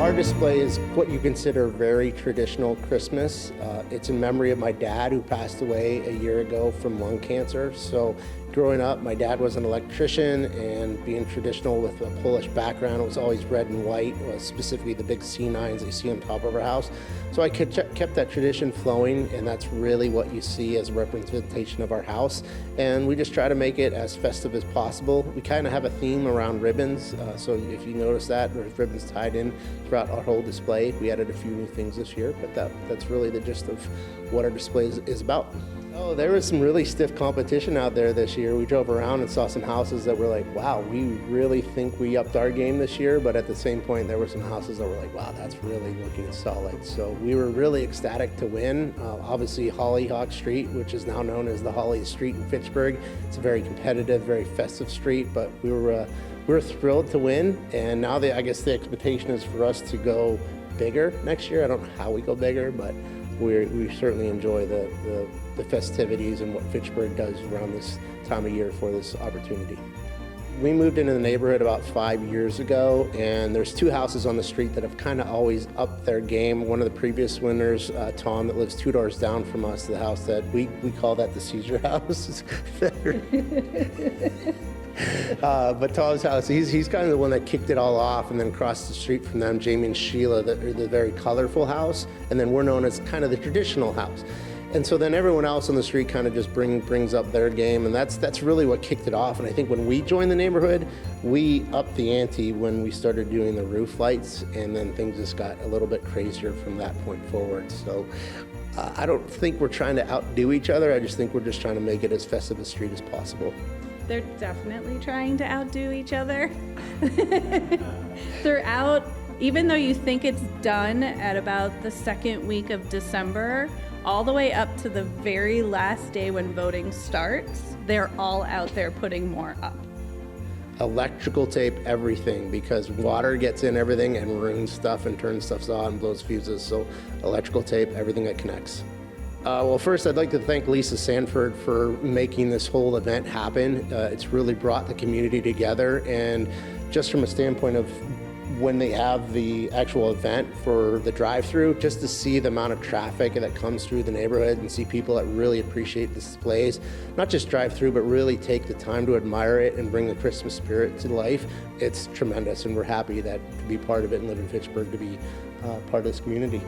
Our display is what you consider very traditional Christmas. It's in memory of my dad who passed away a year ago from lung cancer. So growing up, my dad was an electrician, and being traditional with a Polish background, it was always red and white, specifically the big C9s that you see on top of our house. So I kept that tradition flowing, and that's really what you see as a representation of our house. And we just try to make it as festive as possible. We kind of have a theme around ribbons, so if you notice that, there's ribbons tied in throughout our whole display. We added a few new things this year, but that's really the gist of what our display is about. Oh, there was some really stiff competition out there this year. We drove around and saw some houses that were like, wow, we really think we upped our game this year. But at the same point, there were some houses that were like, wow, that's really looking solid. So we were really ecstatic to win. Obviously, Hollyhock Street, which is now known as the Holly Street in Fitchburg. It's a very competitive, very festive street, but we were thrilled to win. And now I guess the expectation is for us to go bigger next year. I don't know how we go bigger, but we certainly enjoy the festivities and what Fitchburg does around this time of year for this opportunity. We moved into the neighborhood about 5 years ago, and there's two houses on the street that have kind of always upped their game. One of the previous winners, Tom, that lives 2 doors down from us, the house that we call that the Caesar house. But Tom's house, he's kind of the one that kicked it all off, and then across the street from them, Jamie and Sheila, the very colorful house, and then we're known as kind of the traditional house. And so then everyone else on the street kind of just brings up their game, and that's really what kicked it off. And I think when we joined the neighborhood, we upped the ante when we started doing the roof lights, and then things just got a little bit crazier from that point forward. So I don't think we're trying to outdo each other. I just think we're just trying to make it as festive a street as possible. They're definitely trying to outdo each other. Throughout, even though you think it's done at about the second week of December, all the way up to the very last day when voting starts, they're all out there putting more up. Electrical tape everything, because water gets in everything and ruins stuff and turns stuff on and blows fuses. So electrical tape, everything that connects. Well, first I'd like to thank Lisa Sanford for making this whole event happen. It's really brought the community together, and just from a standpoint of when they have the actual event for the drive-through, just to see the amount of traffic that comes through the neighborhood and see people that really appreciate the displays, not just drive-through, but really take the time to admire it and bring the Christmas spirit to life. It's tremendous, and we're happy that to be part of it and live in Fitchburg, to be part of this community.